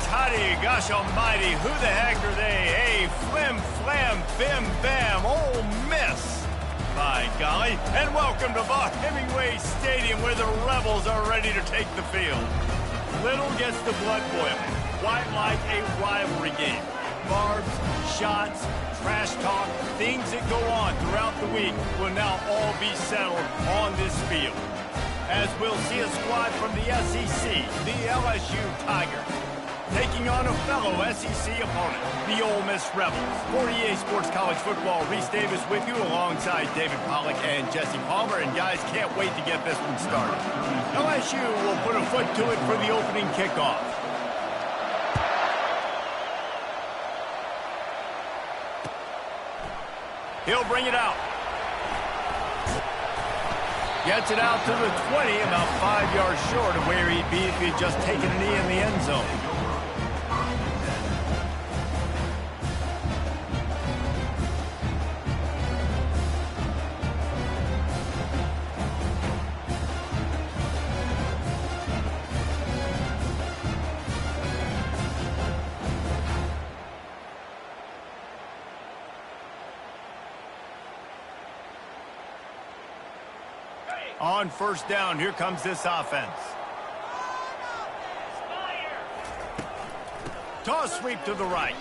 hotty, gosh almighty, who the heck are they? Hey, flim, flam, bim, bam, Ole Miss. By golly, and welcome to Hemingway Stadium where the Rebels are ready to take the field. Little gets the blood boiling, quite like a rivalry game. Barbs, shots, trash talk, things that go on throughout the week will now all be settled on this field. As we'll see a squad from the SEC, the LSU Tigers, taking on a fellow SEC opponent, the Ole Miss Rebels. For EA Sports College Football, Reese Davis with you alongside David Pollack and Jesse Palmer. And guys, can't wait to get this one started. LSU will put a foot to it for the opening kickoff. He'll bring it out. Gets it out to the 20, about 5 yards short of where he'd be if he'd just taken a knee in the end zone. On first down, here comes this offense. Toss sweep to the right.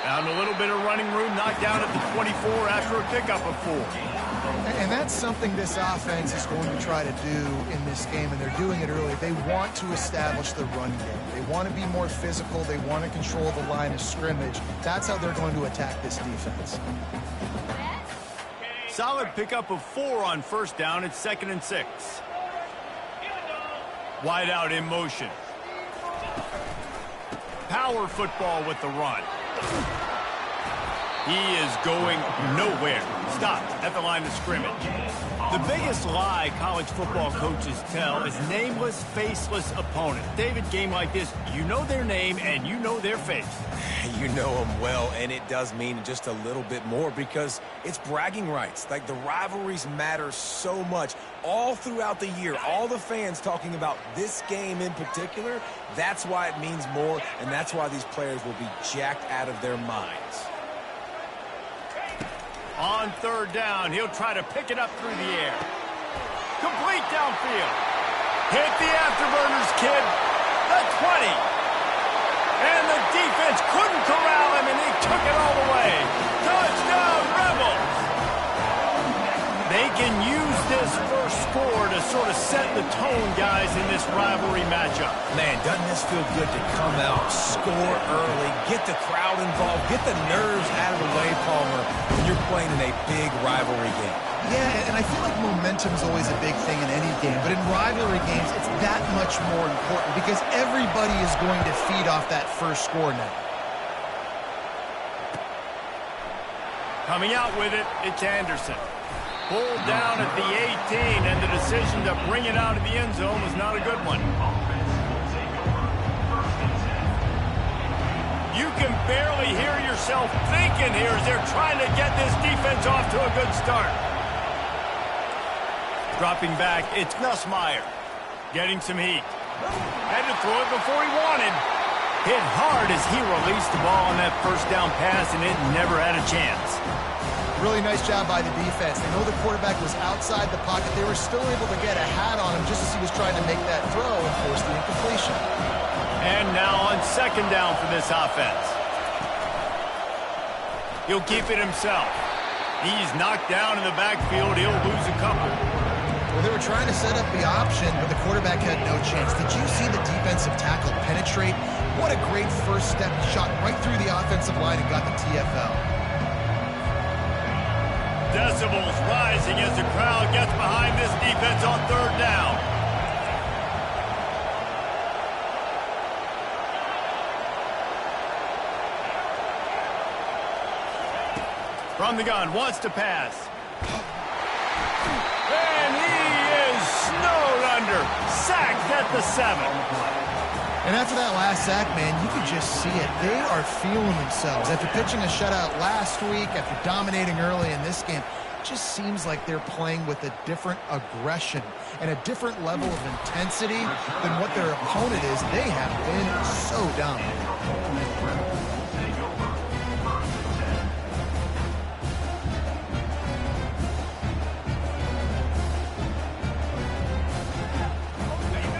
Found a little bit of running room, knocked down at the 24 after a pickup of 4. And that's something this offense is going to try to do in this game, and they're doing it early. They want to establish the run game. They want to be more physical. They want to control the line of scrimmage. That's how they're going to attack this defense. Solid pickup of 4 on first down. It's 2nd and 6. Wide out in motion. Power football with the run. He is going nowhere. Stopped at the line of scrimmage. The biggest lie college football coaches tell is nameless, faceless opponent. David, game like this, you know their name and you know their face. You know them well, and it does mean just a little bit more because it's bragging rights. Like, the rivalries matter so much all throughout the year. All the fans talking about this game in particular, that's why it means more, and that's why these players will be jacked out of their minds. On third down, he'll try to pick it up through the air. Complete downfield. Hit the afterburners, kid. The 20. And the defense couldn't corral him, and he took it all the way. Touchdown, Rebels! They can use this first score to sort of set the tone, guys, in this rivalry matchup. Man, doesn't this feel good to come out, score early, get the crowd involved, get the nerves out of the way, Palmer, when you're playing in a big rivalry game. Yeah, and I feel like momentum is always a big thing in any game, but in rivalry games, it's that much more important because everybody is going to feed off that first score now. Coming out with it, it's Anderson. Pulled down at the 18, and the decision to bring it out of the end zone was not a good one. You can barely hear yourself thinking here as they're trying to get this defense off to a good start. Dropping back, it's Nussmeier. Getting some heat. Had to throw it before he wanted. Hit hard as he released the ball on that first down pass, and it never had a chance. Really nice job by the defense. They know the quarterback was outside the pocket. They were still able to get a hat on him just as he was trying to make that throw and force the incompletion. And now on second down for this offense. He'll keep it himself. He's knocked down in the backfield. He'll lose a couple. Well, they were trying to set up the option, but the quarterback had no chance. Did you see the defensive tackle penetrate? What a great first step. He shot right through the offensive line and got the TFL. Decibels rising as the crowd gets behind this defense on third down. From the gun, wants to pass. And he is snowed under. Sacked at the 7. And after that last sack, man, you could just see it. They are feeling themselves. After pitching a shutout last week, after dominating early in this game, just seems like they're playing with a different aggression and a different level of intensity than what their opponent is. They have been so dominant.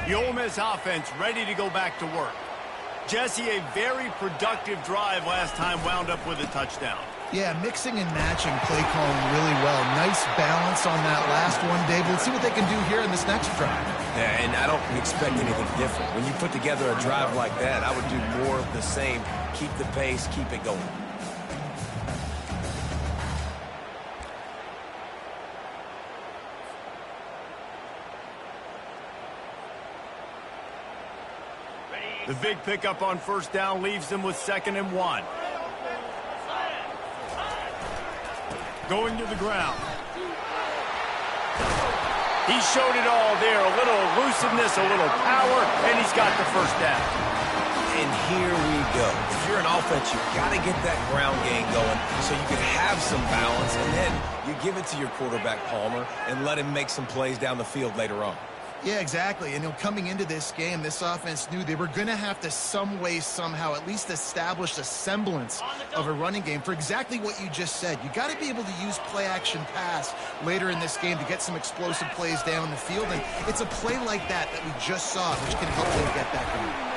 The Ole Miss offense ready to go back to work. Jesse, a very productive drive last time wound up with a touchdown. Yeah, mixing and matching play calling really well. Nice balance on that last one, Dave. Let's see what they can do here in this next drive. Yeah, and I don't expect anything different. When you put together a drive like that, I would do more of the same. Keep the pace, keep it going. The big pickup on first down leaves them with 2nd and 1. Going to the ground. He showed it all there. A little elusiveness, a little power, and he's got the first down. And here we go. If you're an offense, you've got to get that ground game going so you can have some balance, and then you give it to your quarterback, Palmer, and let him make some plays down the field later on. Yeah, exactly. And coming into this game, this offense knew they were going to have to some way, somehow, at least establish a semblance of a running game for exactly what you just said. You got to be able to use play-action pass later in this game to get some explosive plays down the field. And it's a play like that we just saw, which can help them get that going.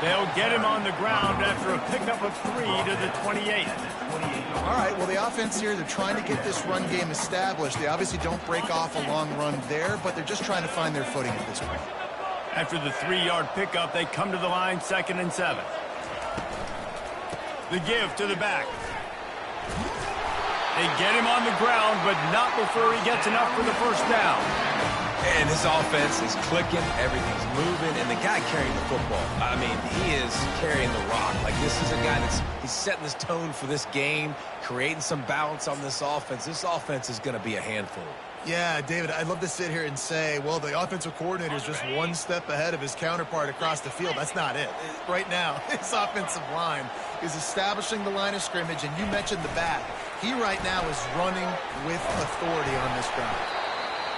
They'll get him on the ground after a pickup of 3 to the 28. All right, well, the offense here, they're trying to get this run game established. They obviously don't break off a long run there, but they're just trying to find their footing at this point. After the 3-yard pickup, they come to the line 2nd and 7. The give to the back. They get him on the ground, but not before he gets enough for the first down. And this offense is clicking, everything's moving, and the guy carrying the football, I mean, he is carrying the rock. Like, this is a guy he's setting this tone for this game, creating some balance on this offense. This offense is going to be a handful. Yeah, David, I'd love to sit here and say, well, the offensive coordinator is just one step ahead of his counterpart across the field. That's not it. Right now, his offensive line is establishing the line of scrimmage, and you mentioned the back. He right now is running with authority on this drive.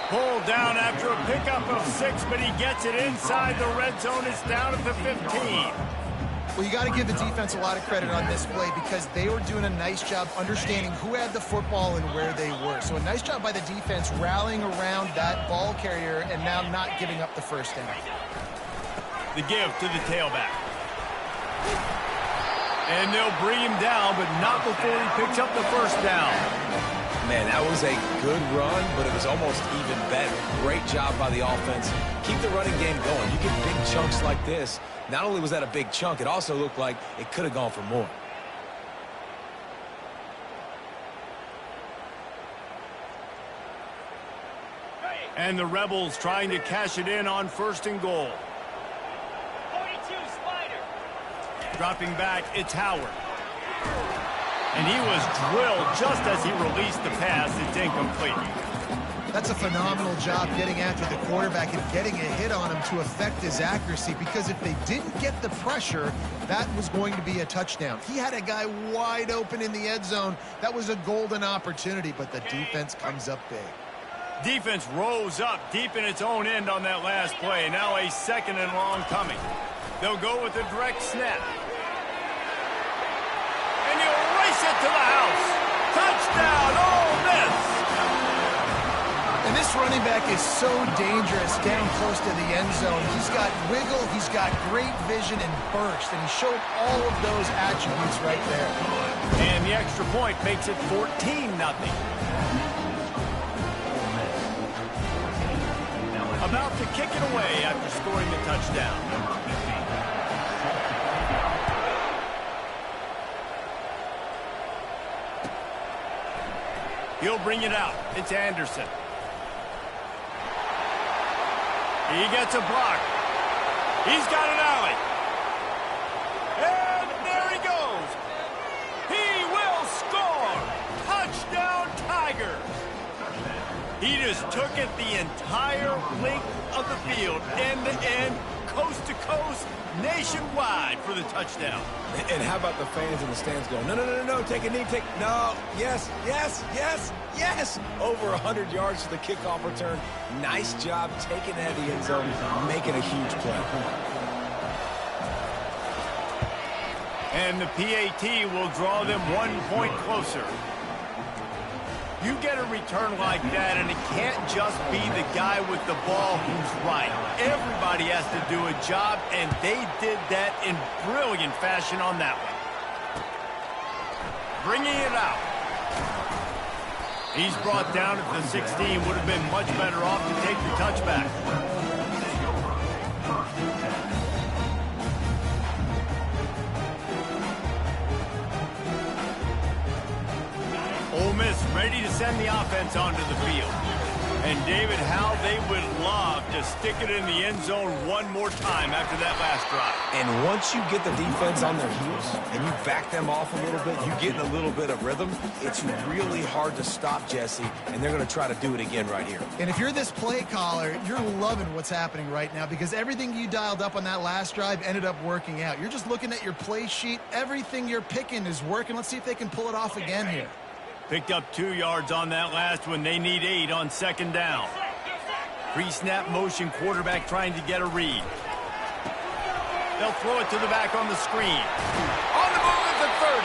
Pulled down after a pickup of 6, but he gets it inside the red zone. It's down at the 15. Well, you got to give the defense a lot of credit on this play because they were doing a nice job understanding who had the football and where they were. So a nice job by the defense rallying around that ball carrier and now not giving up the first down. The give to the tailback. And they'll bring him down, but not before he picks up the first down. Man, that was a good run, but it was almost even better. Great job by the offense. Keep the running game going. You get big chunks like this. Not only was that a big chunk, it also looked like it could have gone for more. And the Rebels trying to cash it in on 1st and goal. 42 Spider. Dropping back, it's Howard. And he was drilled just as he released the pass. It's incomplete. That's a phenomenal job getting after the quarterback and getting a hit on him to affect his accuracy, because if they didn't get the pressure, that was going to be a touchdown. He had a guy wide open in the end zone. That was a golden opportunity, but the defense comes up big. Defense rose up deep in its own end on that last play. Now a 2nd and long coming. They'll go with a direct snap. And he'll race it to the house. Touchdown, Ole Miss! And this running back is so dangerous down close to the end zone. He's got wiggle, he's got great vision and burst, and he showed all of those attributes right there. And the extra point makes it 14-0. About to kick it away after scoring the touchdown. He'll bring it out. It's Anderson. He gets a block. He's got an alley. And there he goes. He will score. Touchdown, Tigers. He just took it the entire length of the field, end-to-end, coast to coast, nationwide for the touchdown. And how about the fans in the stands going, no, no, no, no, no, take a knee, no, yes, yes, yes, yes. Over 100 yards to the kickoff return. Nice job taking it out of the end zone, making a huge play. And the PAT will draw them 1 point closer. You get a return like that, and it can't just be the guy with the ball who's right. Everybody has to do a job, and they did that in brilliant fashion on that one. Bringing it out. He's brought down at the 16. Would have been much better off to take the touchback. Ole Miss ready to send the offense onto the field. And David, how they would love to stick it in the end zone one more time after that last drive. And once you get the defense on their heels and you back them off a little bit, you get in a little bit of rhythm, it's really hard to stop, Jesse, and they're going to try to do it again right here. And if you're this play caller, you're loving what's happening right now because everything you dialed up on that last drive ended up working out. You're just looking at your play sheet. Everything you're picking is working. Let's see if they can pull it off again here. Picked up 2 yards on that last one. They need 8 on second down. Pre-snap motion, quarterback trying to get a read. They'll throw it to the back on the screen. On the move at the 30.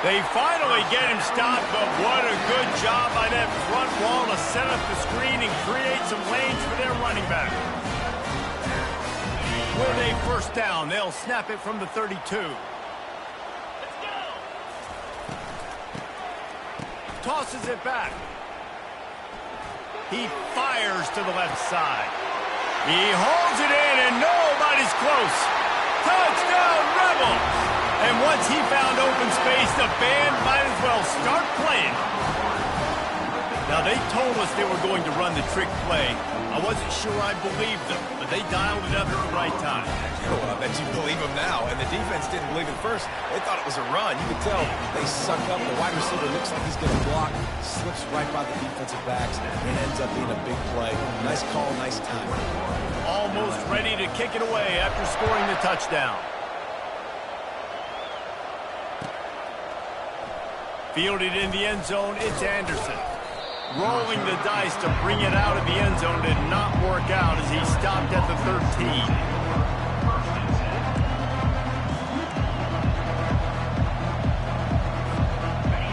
They finally get him stopped, but what a good job by that front wall to set up the screen and create some lanes for their running back. With a first down, they'll snap it from the 32. Tosses it back. He fires to the left side. He holds it in, and nobody's close. Touchdown, Rebels! And once he found open space, the band might as well start playing. Now, they told us they were going to run the trick play. I wasn't sure I believed them, but they dialed it up at the right time. Well, I bet you believe them now. And the defense didn't believe it first. They thought it was a run. You could tell they suck up. The wide receiver looks like he's going to block, slips right by the defensive backs, and ends up being a big play. Nice call, nice time. Almost ready to kick it away after scoring the touchdown. Fielded in the end zone, it's Anderson. Rolling the dice to bring it out of the end zone did not work out as he stopped at the 13.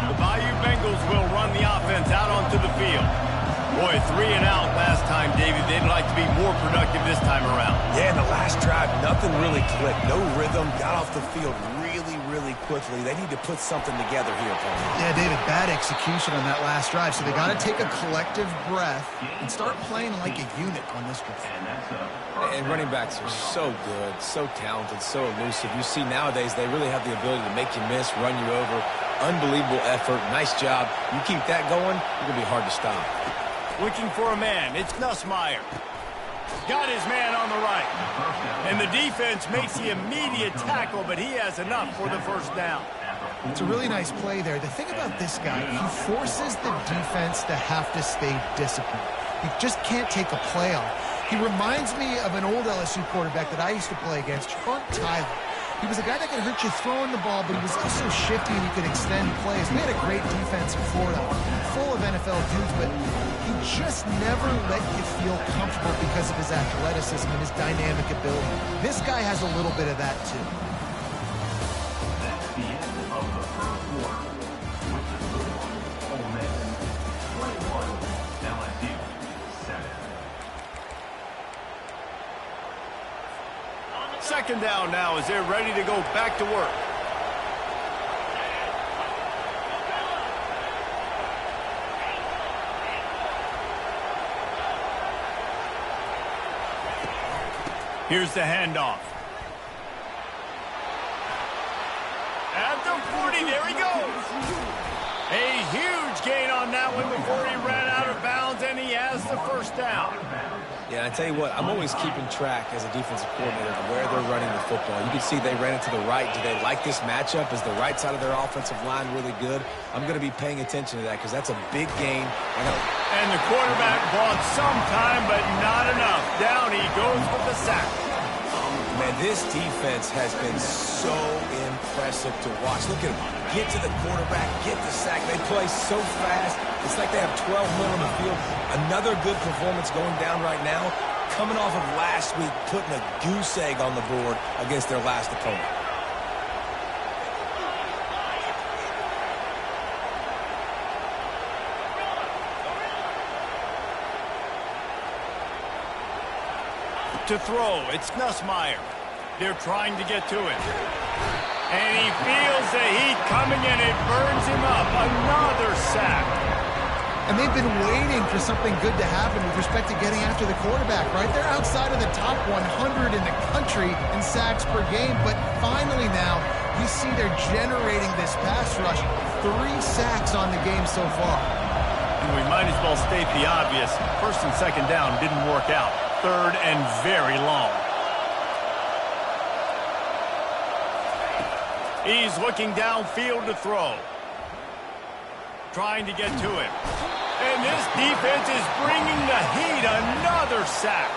The Bayou Bengals will run the offense out onto the field. Boy, 3 and out last time, David. They'd like to be more productive this time around. Yeah, in the last drive, nothing really clicked. No rhythm, got off the field really quickly. They need to put something together here, Paul. Yeah, David, bad execution on that last drive, so they got to take a collective breath and start playing like a unit on this drive. And running backs are so good, so talented, so elusive. You see nowadays they really have the ability to make you miss, run you over. Unbelievable effort. Nice job. You keep that going, you're going to be hard to stop. Looking for a man. It's Nussmeier. Got his man on the right. And the defense makes the immediate tackle, but he has enough for the first down. It's a really nice play there. The thing about this guy, he forces the defense to have to stay disciplined. He just can't take a play off. He reminds me of an old LSU quarterback that I used to play against, Herc Tyler. He was a guy that could hurt you throwing the ball, but he was also shifty and he could extend plays. We had a great defense in Florida, full of NFL dudes, but he just never let you feel comfortable because of his athleticism and his dynamic ability. This guy has a little bit of that, too. That's the end of the first quarter, with the score, Ole Miss 21, LSU 7. Second down now as they're ready to go back to work. Here's the handoff. At the 40, there he goes. A huge gain on that one before he ran out of bounds, and he has the first down. Yeah, I tell you what, I'm always keeping track as a defensive coordinator of where they're running the football. You can see they ran it to the right. Do they like this matchup? Is the right side of their offensive line really good? I'm going to be paying attention to that because that's a big gain. And the quarterback bought some time, but not enough. Down he goes with the sack. man, this defense has been so impressive to watch. Look at them. Get to the quarterback, get the sack. They play so fast. It's like they have 12 men on the field. Another good performance going down right now, coming off of last week, putting a goose egg on the board against their last opponent. To throw, it's Ncaa. They're trying to get to it. And he feels the heat coming and it burns him up. Another sack. And they've been waiting for something good to happen with respect to getting after the quarterback, right? They're outside of the top 100 in the country in sacks per game, but finally now you see they're generating this pass rush. 3 sacks on the game so far. And we might as well state the obvious. First and second down didn't work out. Third and very long. He's looking downfield to throw. Trying to get to it. And this defense is bringing the heat. Another sack.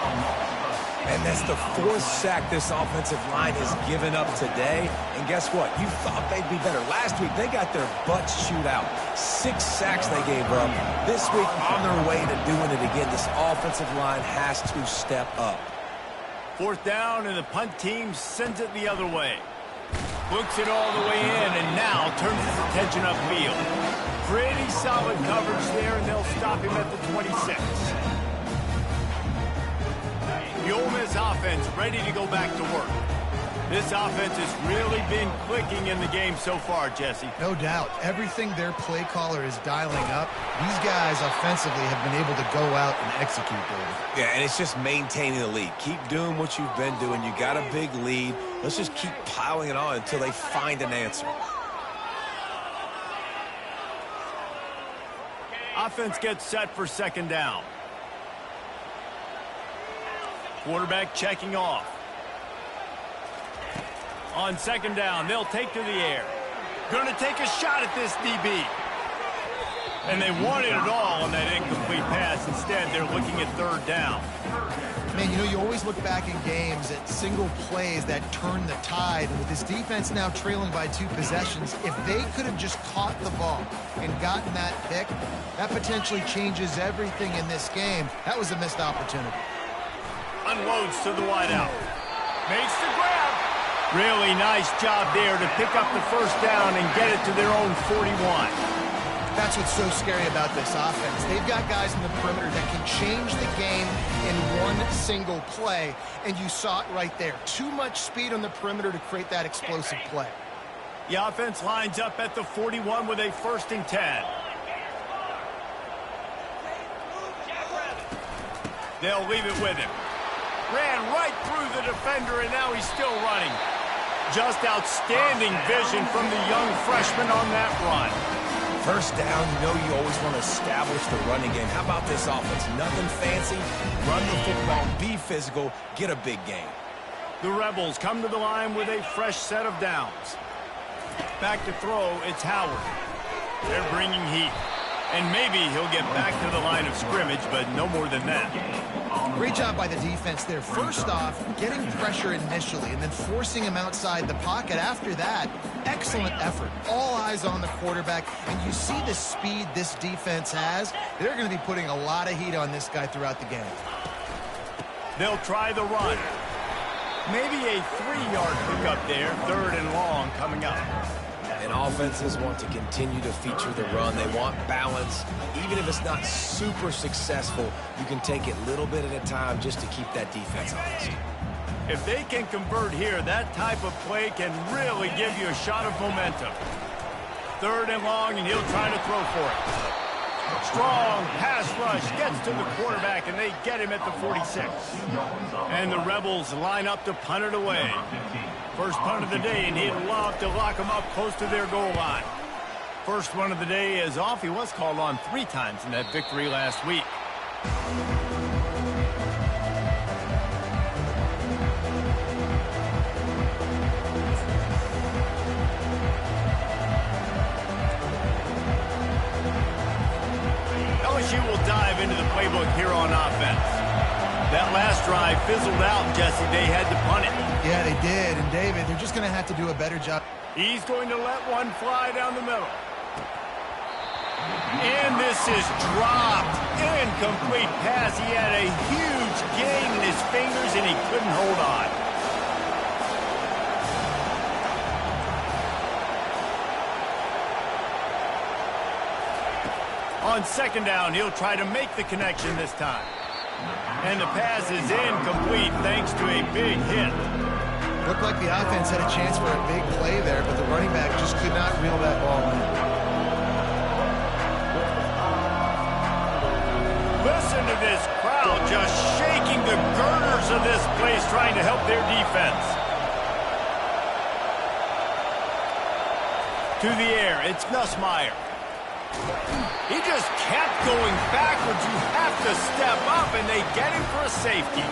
And that's the 4th sack this offensive line has given up today. And guess what? You thought they'd be better. Last week, they got their butts chewed out. 6 sacks they gave up. This week, on their way to doing it again, this offensive line has to step up. 4th down, and the punt team sends it the other way. Books it all the way in, and now turns his attention upfield. Pretty solid coverage there, and they'll stop him at the 26. The Ole Miss offense ready to go back to work. This offense has really been clicking in the game so far, Jesse. No doubt. Everything their play caller is dialing up, these guys offensively have been able to go out and execute, David. Yeah, and it's just maintaining the lead. Keep doing what you've been doing. You got a big lead. Let's just keep piling it on until they find an answer. Offense gets set for second down. Quarterback checking off. On second down, they'll take to the air. Going to take a shot at this DB. And they wanted it all on that incomplete pass. Instead, they're looking at third down. Man, you know, you always look back in games at single plays that turn the tide. And with this defense now trailing by 2 possessions, if they could have just caught the ball and gotten that pick, that potentially changes everything in this game. That was a missed opportunity. Unloads to the wideout. Makes the grab. Really nice job there to pick up the first down and get it to their own 41. That's what's so scary about this offense. They've got guys in the perimeter that can change the game in one single play, and you saw it right there. Too much speed on the perimeter to create that explosive play. The offense lines up at the 41 with a 1st and 10. They'll leave it with him. Ran right through the defender, and now he's still running. Just outstanding vision from the young freshman on that run. First down, you know you always want to establish the running game. How about this offense? Nothing fancy. Run the football, be physical, get a big gain. The Rebels come to the line with a fresh set of downs. Back to throw, it's Howard. They're bringing heat. And maybe he'll get back to the line of scrimmage, but no more than that. Great job by the defense there. First off, getting pressure initially and then forcing him outside the pocket. After that, excellent effort. All eyes on the quarterback. And you see the speed this defense has. They're going to be putting a lot of heat on this guy throughout the game. They'll try the run. Maybe a 3-yard pickup there. 3rd and long coming up. And offenses want to continue to feature the run. They want balance. Even if it's not super successful, you can take it little bit at a time just to keep that defense honest. If they can convert here, that type of play can really give you a shot of momentum. 3rd and long, and he'll try to throw for it. Strong pass rush gets to the quarterback, and they get him at the 46. And the Rebels line up to punt it away. First punt of the day, and he'd love to lock them up close to their goal line. First one of the day is off. He was called on 3 times in that victory last week. LSU will dive into the playbook here on offense. That last drive fizzled out, Jesse. They had to punt it. Yeah, they did. And David, they're just going to have to do a better job. He's going to let one fly down the middle. And this is dropped. Incomplete pass. He had a huge gain in his fingers, and he couldn't hold on. On second down, he'll try to make the connection this time. And the pass is incomplete thanks to a big hit. Looked like the offense had a chance for a big play there, but the running back just could not reel that ball in. Listen to this crowd just shaking the girders of this place trying to help their defense. To the air, it's Nussmeier. He just kept going backwards. You have to step up, and they get him for a safety.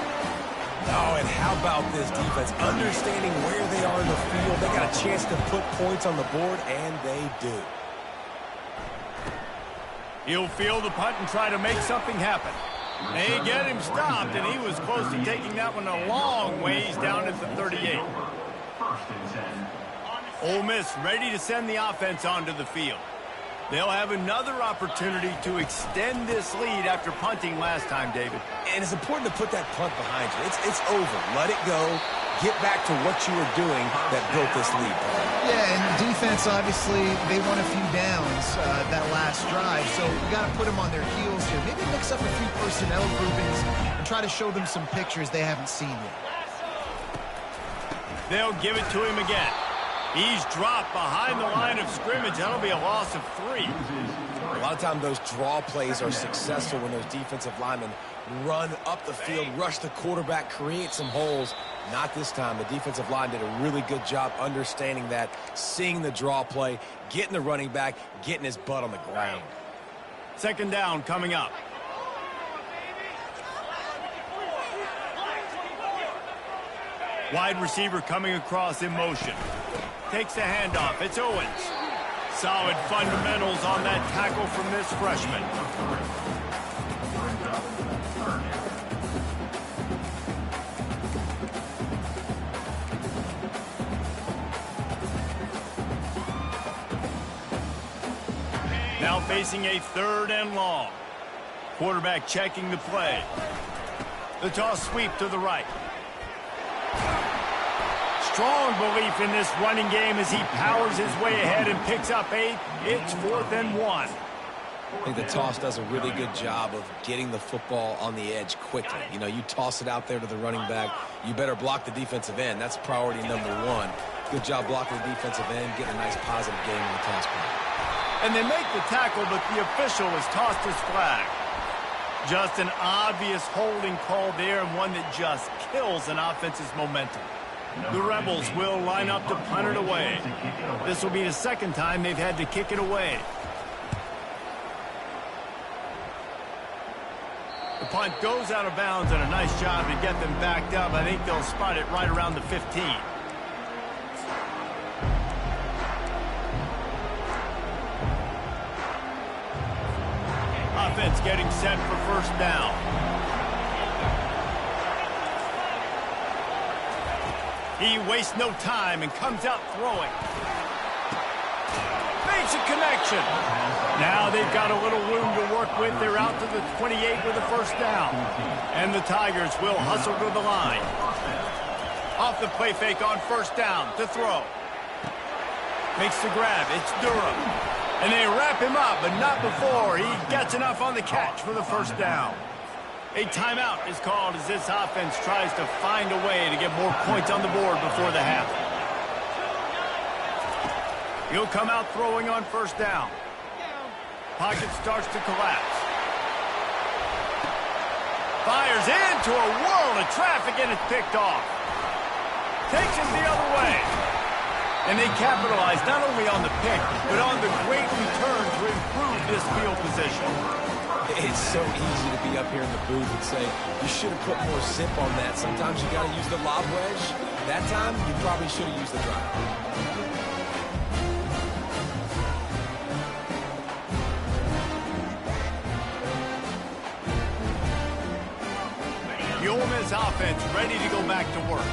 Oh, and how about this defense? Understanding where they are in the field. They got a chance to put points on the board, and they do. He'll field the punt and try to make something happen. They get him stopped, and he was close to taking that one a long ways down at the 38. Ole Miss ready to send the offense onto the field. They'll have another opportunity to extend this lead after punting last time, David. And it's important to put that punt behind you. It's over. Let it go. Get back to what you were doing that built this lead. Yeah, and the defense, obviously, they won a few downs that last drive, so we got to put them on their heels here. Maybe mix up a few personnel groupings and try to show them some pictures they haven't seen yet. They'll give it to him again. He's dropped behind the line of scrimmage. That'll be a loss of 3. A lot of times those draw plays are successful when those defensive linemen run up the field, rush the quarterback, create some holes. Not this time. The defensive line did a really good job understanding that, seeing the draw play, getting the running back, getting his butt on the ground. Second down coming up. Wide receiver coming across in motion. Takes the handoff. It's Owens. Solid fundamentals on that tackle from this freshman. Now facing a 3rd and long. Quarterback checking the play. The toss sweep to the right. Strong belief in this running game as he powers his way ahead and picks up 8. It's 4th and 1. I think the toss does a really good job of getting the football on the edge quickly. You know, you toss it out there to the running back, you better block the defensive end. That's priority number 1. Good job blocking the defensive end, getting a nice positive game on the toss play. And they make the tackle, but the official has tossed his flag. Just an obvious holding call there, and one that just kills an offense's momentum. The Rebels will line up to punt it away. This will be the 2nd time they've had to kick it away. The punt goes out of bounds, and a nice job to get them backed up. I think they'll spot it right around the 15. Offense getting set for 1st down. He wastes no time and comes out throwing. Makes a connection. Now they've got a little room to work with. They're out to the 28 with a 1st down. And the Tigers will hustle to the line. Off the play fake on 1st down to throw. Makes the grab. It's Durham. And they wrap him up, but not before he gets enough on the catch for the 1st down. A timeout is called as this offense tries to find a way to get more points on the board before the half. He'll come out throwing on 1st down. Pocket starts to collapse. Fires into a world of traffic, and it's picked off. Takes him the other way. And they capitalize not only on the pick, but on the great return to improve this field position. It's so easy to be up here in the booth and say, you should have put more zip on that. Sometimes you got to use the lob wedge. That time, you probably should have used the drive. the Ole Miss offense ready to go back to work.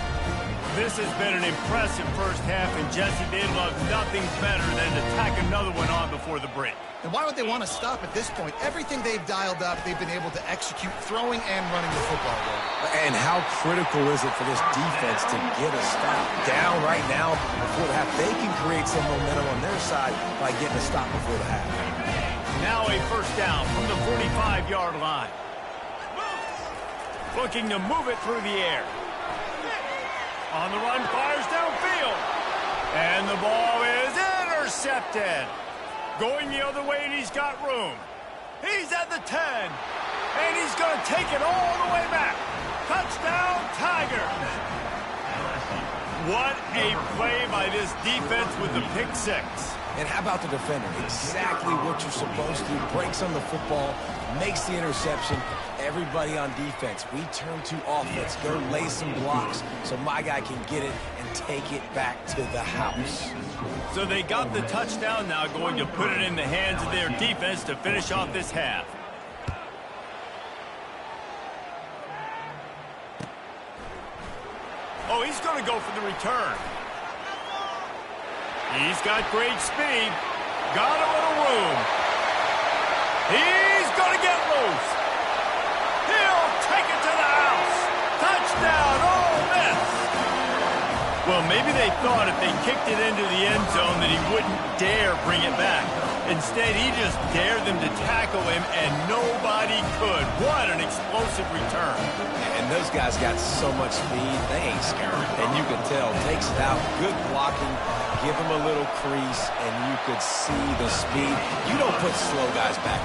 This has been an impressive first half, and Jesse, they love nothing better than to tack another one on before the break. And why would they want to stop at this point? Everything they've dialed up, they've been able to execute throwing and running the football ball. And how critical is it for this defense to get a stop down right now before the half? They can create some momentum on their side by getting a stop before the half. Now a first down from the 45-yard line. Looking to move it through the air. On the run, fires downfield. And the ball is intercepted. Going the other way, and he's got room. He's at the 10. And he's going to take it all the way back. Touchdown, Tigers. What a play by this defense with the pick six. And how about the defender? Exactly what you're supposed to. Breaks on the football, makes the interception. Everybody on defense, we turn to offense. Go lay some blocks so my guy can get it and take it back to the house. So they got the touchdown, now going to put it in the hands of their defense to finish off this half. Oh, he's going to go for the return. He's got great speed. Got a little room. He's going to get loose. He'll take it to the house. Touchdown, Ole Miss. Well, maybe they thought if they kicked it into the end zone that he wouldn't dare bring it back. Instead, he just dared them to tackle him, and nobody could. What an explosive return. And those guys got so much speed, they ain't scared. And you can tell, takes it out, good blocking, give him a little crease, and you could see the speed. You don't put slow guys back.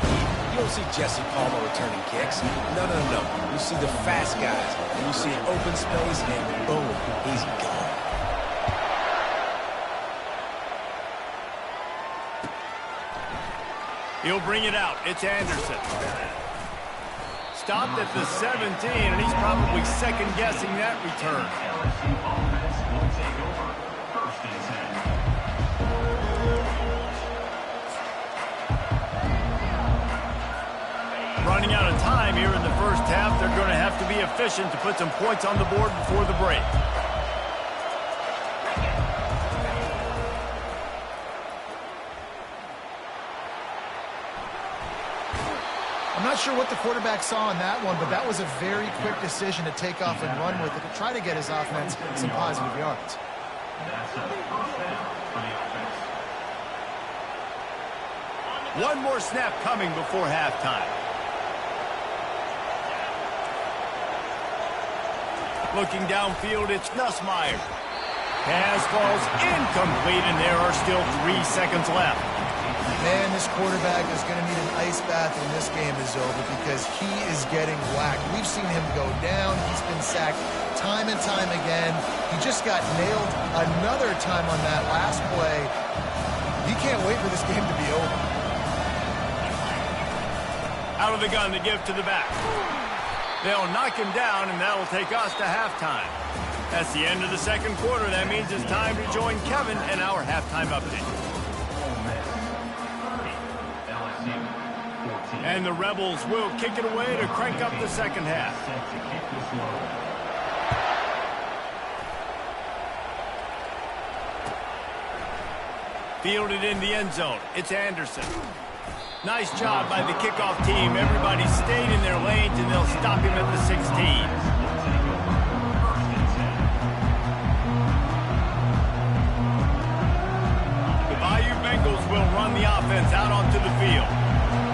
You don't see Jesse Palmer returning kicks. No. You see the fast guys, and you see open space, and boom, he's gone. He'll bring it out. It's Anderson. Stopped at the 17, and he's probably second-guessing that return. LSU offense will take over. First and 10. Running out of time here in the first half, they're going to have to be efficient to put some points on the board before the break. I'm not sure what the quarterback saw in that one, but that was a very quick decision to take off and run with it to try to get his offense some positive yards. That's a first down for the offense. One more snap coming before halftime. Looking downfield, it's Nussmeier. Pass falls incomplete, and there are still 3 seconds left. Man, this quarterback is going to need an ice bath when this game is over because he is getting whacked. We've seen him go down. He's been sacked time and time again. He just got nailed another time on that last play. He can't wait for this game to be over. Out of the gun to give to the back. They'll knock him down, and that'll take us to halftime. That's the end of the second quarter. That means it's time to join Kevin and our halftime update. And the Rebels will kick it away to crank up the second half. Fielded in the end zone. It's Anderson. Nice job by the kickoff team. Everybody stayed in their lanes, and they'll stop him at the 16. The Bayou Bengals will run the offense out onto the field.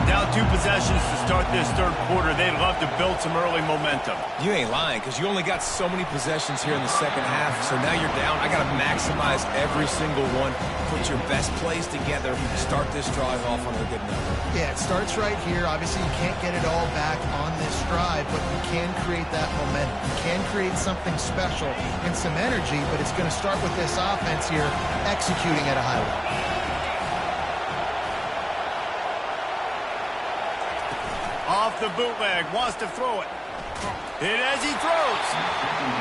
Now 2 possessions to start this third quarter. They'd love to build some early momentum. You ain't lying, because you only got so many possessions here in the second half, so now you're down. I got to maximize every single one. Put your best plays together. Start this drive off on a good note. Yeah, it starts right here. Obviously, you can't get it all back on this drive, but you can create that momentum. You can create something special and some energy, but it's going to start with this offense here executing at a high level. Off the bootleg, wants to throw it. Hit as he throws.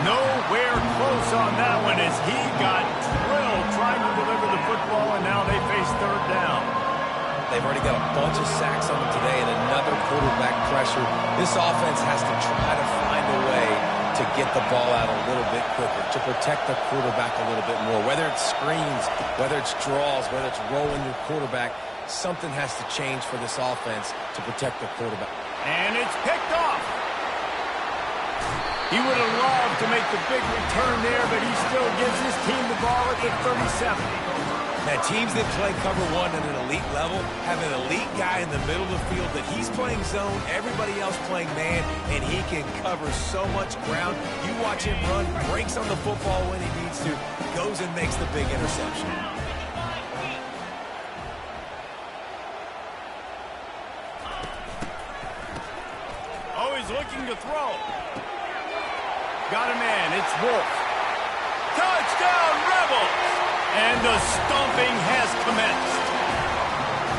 Nowhere close on that one as he got drilled trying to deliver the football, and now they face third down. They've already got a bunch of sacks on them today and another quarterback pressure. This offense has to try to find a way to get the ball out a little bit quicker, to protect the quarterback a little bit more. Whether it's screens, whether it's draws, whether it's rolling your quarterback, something has to change for this offense to protect the quarterback. And it's picked off. He would have loved to make the big return there, but he still gives his team the ball at the 37. Now, teams that play cover one at an elite level have an elite guy in the middle of the field that he's playing zone, everybody else playing man, and he can cover so much ground. You watch him run, breaks on the football when he needs to, goes and makes the big interception. Oh, he's looking to throw. Got a man. It's Wolf. Touchdown, Rebels! And the stomping has commenced.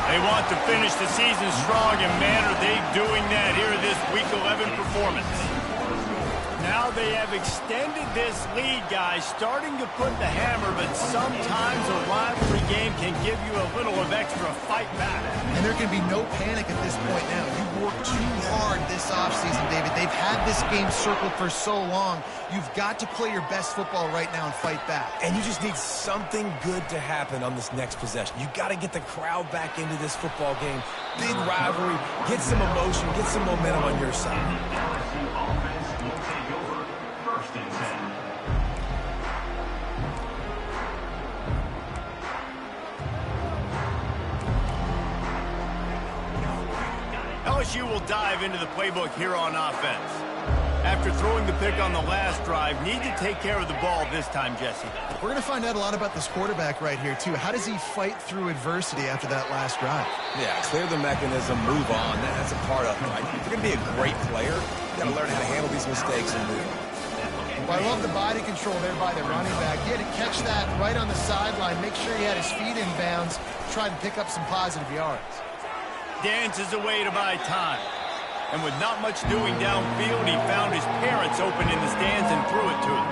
They want to finish the season strong, and man, are they doing that here in this Week 11 performance. Now they have extended this lead, guys, starting to put the hammer, but sometimes a rivalry game can give you a little of extra fight back. And there can be no panic at this point now. You worked too hard this offseason, David. They've had this game circled for so long. You've got to play your best football right now and fight back. And you just need something good to happen on this next possession. You got to get the crowd back into this football game. Big rivalry. Get some emotion. Get some momentum on your side. Offense will take over. First and 10. LSU will dive into the playbook here on offense. After throwing the pick on the last drive, need to take care of the ball this time, Jesse. We're going to find out a lot about this quarterback right here, too. How does he fight through adversity after that last drive? Yeah, clear the mechanism, move on. That's a part of it, right? If you're going to be a great player, you got to learn how to handle these mistakes and move. Well, I love the body control there by the running back. He had to catch that right on the sideline, make sure he had his feet in bounds, try to pick up some positive yards. Dances away to buy time. And with not much doing downfield, he found his parents open in the stands and threw it to them.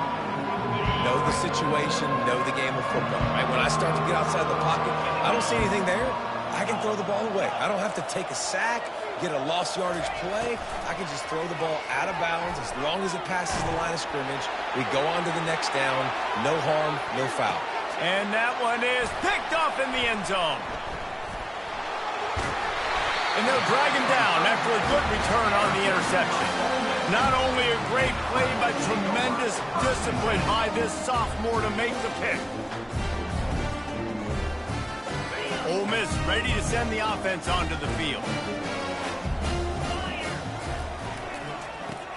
Know the situation, know the game of football, right? When I start to get outside the pocket, I don't see anything there. I can throw the ball away. I don't have to take a sack, get a lost yardage play. I can just throw the ball out of bounds as long as it passes the line of scrimmage. We go on to the next down. No harm, no foul. And that one is picked off in the end zone. And they'll drag him down after a good return on the interception. Not only a great play, but tremendous discipline by this sophomore to make the pick. Ole Miss ready to send the offense onto the field.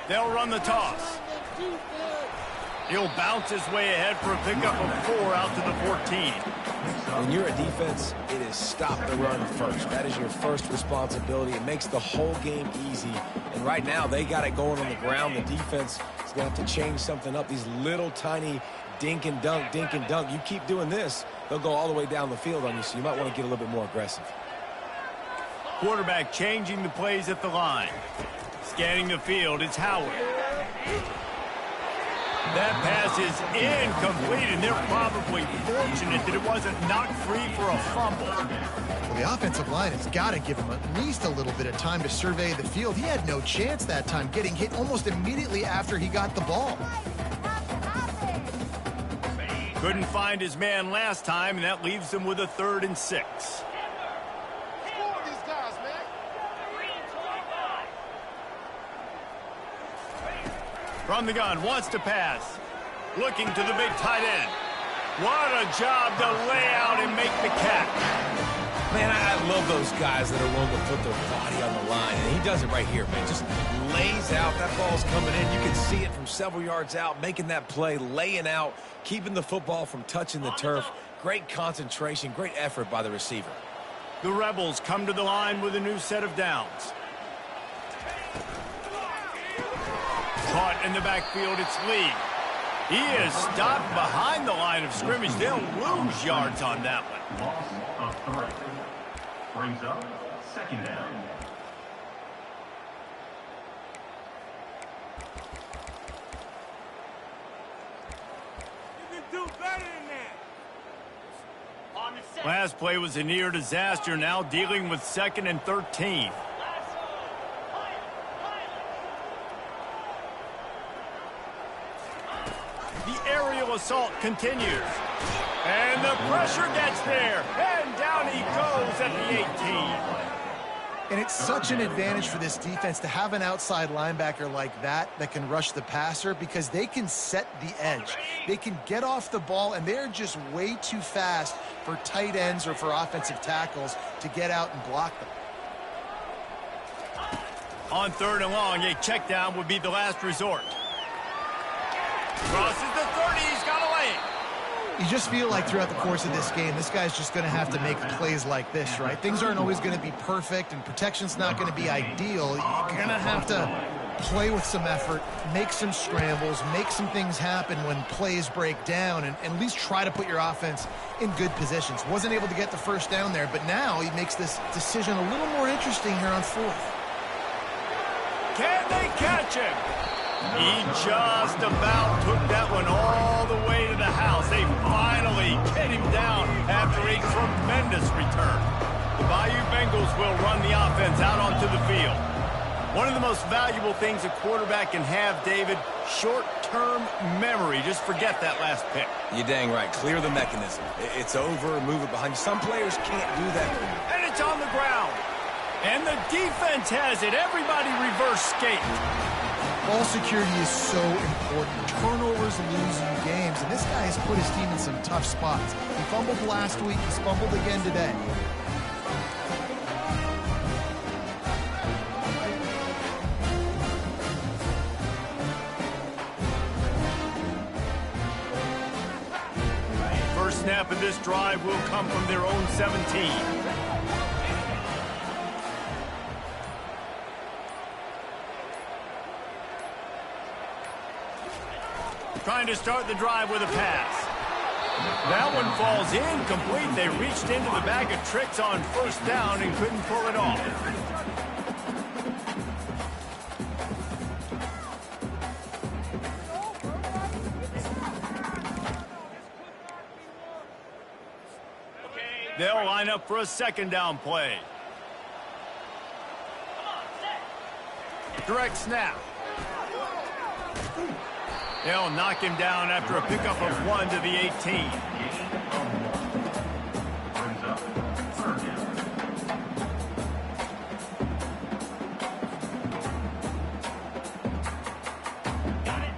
They'll run the toss. He'll bounce his way ahead for a pickup of 4 out to the 14. When you're a defense, it is stop the run first. That is your first responsibility. It makes the whole game easy. And right now, they got it going on the ground. The defense is going to have to change something up. These little tiny dink and dunk, dink and dunk. You keep doing this, they'll go all the way down the field on you, so you might want to get a little bit more aggressive. Quarterback changing the plays at the line. Scanning the field, it's Howard. That pass is incomplete, and they're probably fortunate that it wasn't knocked free for a fumble. Well, the offensive line has got to give him at least a little bit of time to survey the field. He had no chance that time, getting hit almost immediately after he got the ball. Couldn't find his man last time, and that leaves him with a 3rd and 6. From the gun, wants to pass. Looking to the big tight end. What a job to lay out and make the catch. Man, I love those guys that are willing to put their body on the line. And he does it right here, man. Just lays out. That ball's coming in. You can see it from several yards out, making that play, laying out, keeping the football from touching the turf. Great concentration, great effort by the receiver. The Rebels come to the line with a new set of downs. Caught in the backfield, it's Lee. He is stopped behind the line of scrimmage. They'll lose yards on that one. Loss of 3. Brings up 2nd down. You can do better than that. Last play was a near disaster, now dealing with 2nd and 13. The aerial assault continues. And the pressure gets there. And down he goes at the 18. And it's such an advantage for this defense to have an outside linebacker like that can rush the passer, because they can set the edge. They can get off the ball, and they're just way too fast for tight ends or for offensive tackles to get out and block them. On 3rd and long, a check down would be the last resort. Crosses the 30, he's got away. You just feel like throughout the course of this game, this guy's just going to have to make plays like this, right? Things aren't always going to be perfect, and protection's not going to be ideal. You're going to have to play with some effort, make some scrambles, make some things happen when plays break down, and at least try to put your offense in good positions. Wasn't able to get the first down there, but now he makes this decision a little more interesting here on 4th. Can they catch him? He just about took that one all the way to the house. They finally get him down after a tremendous return. The Bayou Bengals will run the offense out onto the field. One of the most valuable things a quarterback can have, David, short-term memory. Just forget that last pick. You're dang right. Clear the mechanism. It's over, move it behind you. Some players can't do that. And it's on the ground. And the defense has it. Everybody reverse skate. Ball security is so important. Turnovers lose you games, and this guy has put his team in some tough spots. He fumbled last week. He's fumbled again today. First snap of this drive will come from their own 17. Trying to start the drive with a pass. That one falls incomplete. They reached into the bag of tricks on 1st down and couldn't pull it off. They'll line up for a 2nd down play. Direct snap. They'll knock him down after a pickup of 1 to the 18.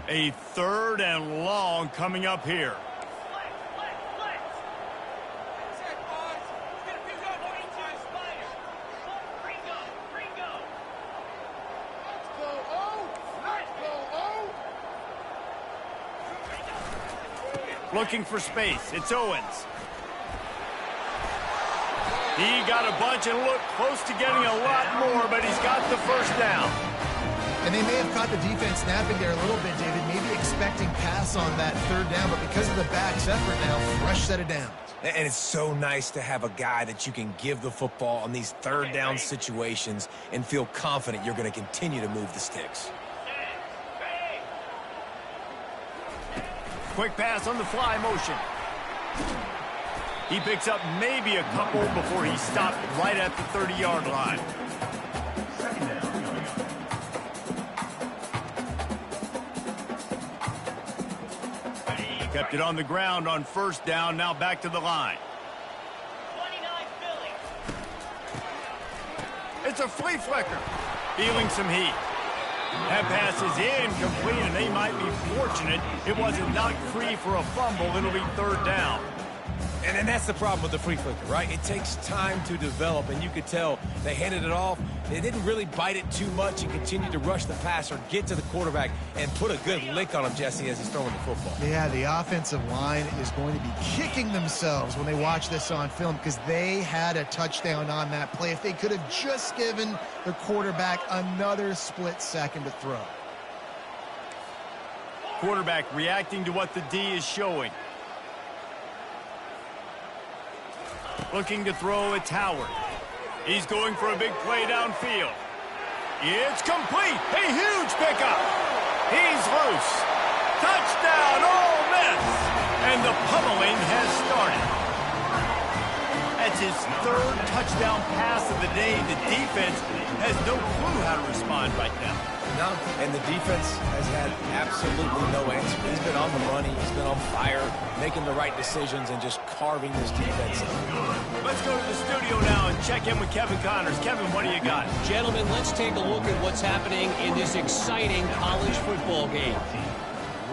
A 3rd and long coming up here. Looking for space. It's Owens. He got a bunch and looked close to getting a lot more, but he's got the 1st down. And they may have caught the defense snapping there a little bit, David, maybe expecting pass on that 3rd down, but because of the back's effort now, fresh set of downs. And it's so nice to have a guy that you can give the football on these 3rd down situations and feel confident you're going to continue to move the sticks. Quick pass on the fly motion. He picks up maybe a couple before he stopped right at the 30-yard line. Kept it on the ground on 1st down, now back to the line. 29 Philly. It's a flea flicker. Feeling some heat. That pass is incomplete, and they might be fortunate it wasn't knocked free for a fumble. It'll be 3rd down. And that's the problem with the flea flicker, right? It takes time to develop, and you could tell they handed it off. They didn't really bite it too much and continued to rush the passer, get to the quarterback, and put a good lick on him, Jesse, as he's throwing the football. Yeah, the offensive line is going to be kicking themselves when they watch this on film, because they had a touchdown on that play. If they could have just given the quarterback another split second to throw. Quarterback reacting to what the D is showing. Looking to throw, it's Howard. He's going for a big play downfield. It's complete. A huge pickup. He's loose. Touchdown, Ole Miss. And the pummeling has started. That's his third touchdown pass of the day. The defense has no clue how to respond right now. No, and the defense has had absolutely no answer. He's been on the money. He's been on fire, making the right decisions and just carving this defense up. Let's go to the studio now and check in with Kevin Connors. Kevin, what do you got? Gentlemen, let's take a look at what's happening in this exciting college football game.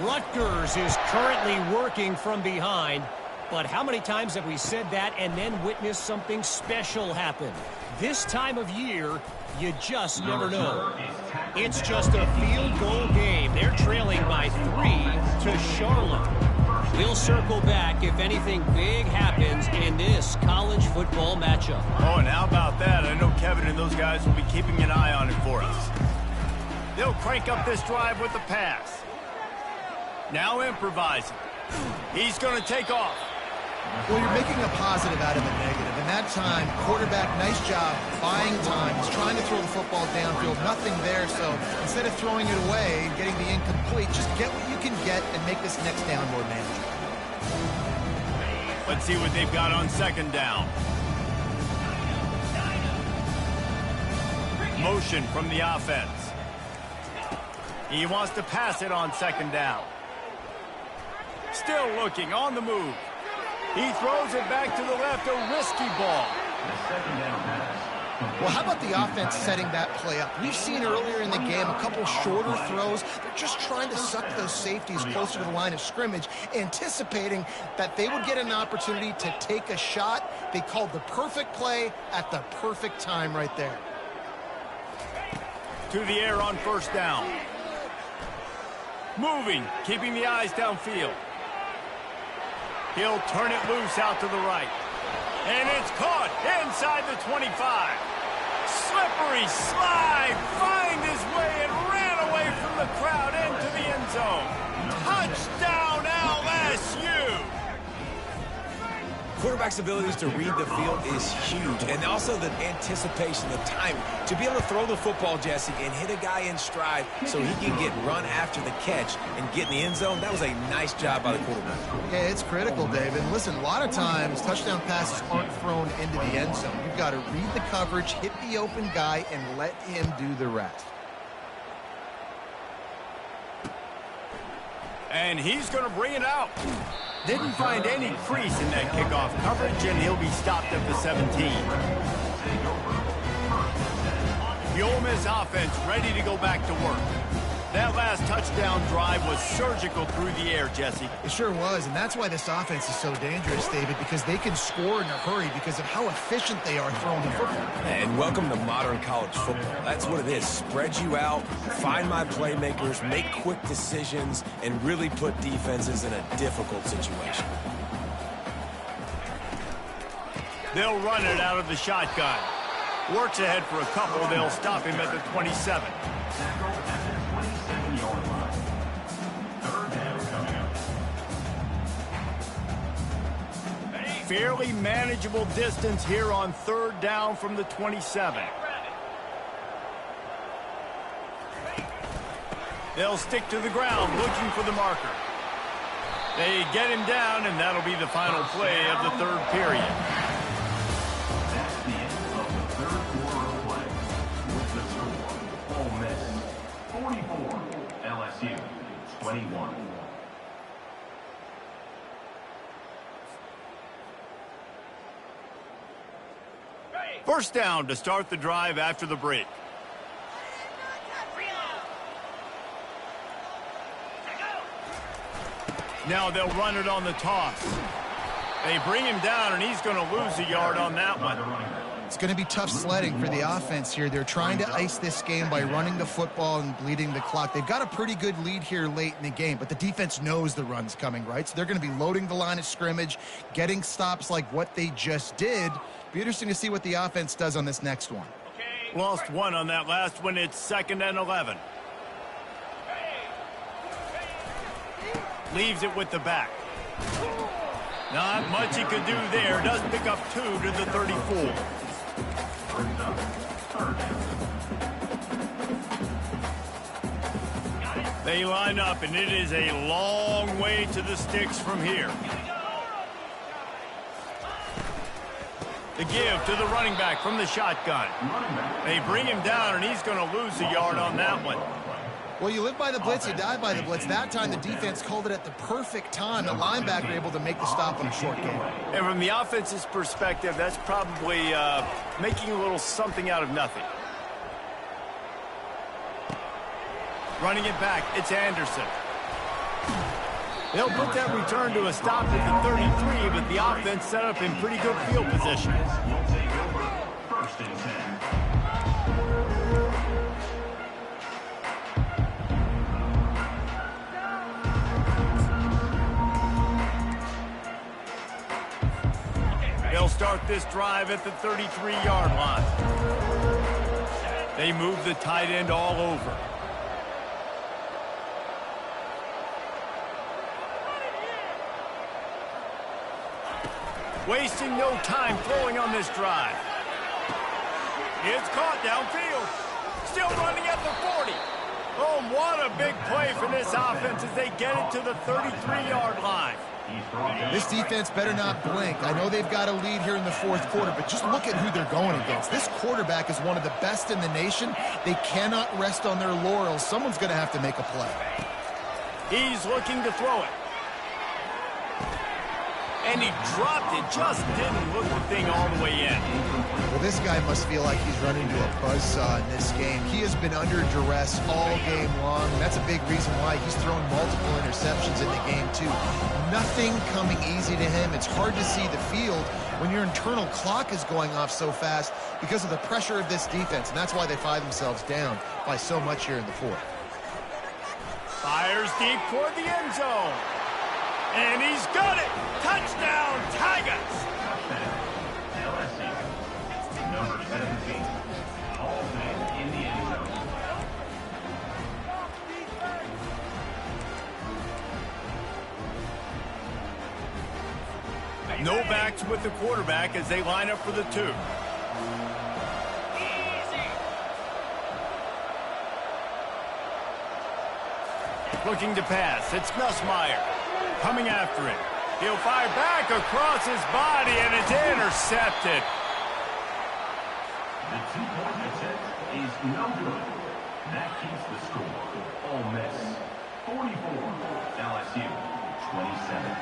Rutgers is currently working from behind, but how many times have we said that and then witnessed something special happen? This time of year, you just never know. It's just a field goal game. They're trailing by 3 to Charlotte. We'll circle back if anything big happens in this college football matchup. Oh, and how about that? I know Kevin and those guys will be keeping an eye on it for us. They'll crank up this drive with the pass. Now improvising. He's going to take off. Well, you're making a positive out of a negative. And that time, quarterback, nice job, buying time. He's trying to throw the football downfield. Nothing there, so instead of throwing it away and getting the incomplete, just get what you can get and make this next down more manageable. Let's see what they've got on second down. Motion from the offense. He wants to pass it on second down. Still looking on the move. He throws it back to the left, a risky ball. Well, how about the offense setting that play up? We've seen earlier in the game a couple shorter throws. They're just trying to suck those safeties closer to the line of scrimmage, anticipating that they would get an opportunity to take a shot. They called the perfect play at the perfect time right there. To the air on first down. Moving, keeping the eyes downfield. He'll turn it loose out to the right. And it's caught inside the 25. Slippery slide, find his way and ran away from the crowd into the end zone. Touchdown LSU! Quarterback's abilities to read the field is huge, and also the anticipation, the time to be able to throw the football, Jesse, and hit a guy in stride so he can get run after the catch and get in the end zone. That was a nice job by the quarterback. Yeah, it's critical, David. Listen, a lot of times touchdown passes aren't thrown into the end zone. You've got to read the coverage, hit the open guy, and let him do the rest. And he's going to bring it out. Didn't find any crease in that kickoff coverage, and he'll be stopped at the 17. The Ole Miss offense ready to go back to work. That last touchdown drive was surgical through the air, Jesse. It sure was, and that's why this offense is so dangerous, David, because they can score in a hurry because of how efficient they are throwing the football. And welcome to modern college football. That's what it is. Spread you out, find my playmakers, make quick decisions, and really put defenses in a difficult situation. They'll run it out of the shotgun. Works ahead for a couple. They'll stop him at the 27. Fairly manageable distance here on third down from the 27. They'll stick to the ground looking for the marker. They get him down, and that'll be the final play of the third period. That's the end of the third quarter of play. With the score, Ole Miss 44, LSU 21. First down to start the drive after the break. Now they'll run it on the toss. They bring him down, and he's going to lose a yard on that one. It's going to be tough sledding for the offense here. They're trying to ice this game by running the football and bleeding the clock. They've got a pretty good lead here late in the game, but the defense knows the run's coming, right? So they're going to be loading the line of scrimmage, getting stops like what they just did. Be interesting to see what the offense does on this next one. Lost one on that last one. It's 2nd and 11. Leaves it with the back. Not much he could do there. Does pick up 2 to the 34. They line up, and it is a long way to the sticks from here. The give to the running back from the shotgun. They bring him down, and he's going to lose a yard on that one. Well, you live by the blitz, you die by the blitz. That time, the defense called it at the perfect time. The linebacker able to make the stop on a short game. And from the offense's perspective, that's probably making a little something out of nothing. Running it back, it's Anderson. They'll put that return to a stop at the 33, but the offense set up in pretty good field position. Will take over. First and 10. They'll start this drive at the 33-yard line. They move the tight end all over. Wasting no time throwing on this drive. It's caught downfield. Still running at the 40. Oh, what a big play for this offense as they get it to the 33-yard line. This defense better not blink. I know they've got a lead here in the fourth quarter, but just look at who they're going against. This quarterback is one of the best in the nation. They cannot rest on their laurels. Someone's going to have to make a play. He's looking to throw it. And he dropped it, just didn't look the thing all the way in. Well, this guy must feel like he's running into a buzzsaw in this game. He has been under duress all game long, and that's a big reason why he's thrown multiple interceptions in the game, too. Nothing coming easy to him. It's hard to see the field when your internal clock is going off so fast because of the pressure of this defense, and that's why they find themselves down by so much here in the fourth. Fires deep toward the end zone. And he's got it! Touchdown, Tigers! LSU. Number 17. Holtzman in the end zone. No backs with the quarterback as they line up for the 2. Looking to pass, it's Nussmeier. Coming after it. He'll fire back across his body, and it's intercepted. The 2-point attempt is no good. That keeps the score. Ole Miss 44, LSU 27.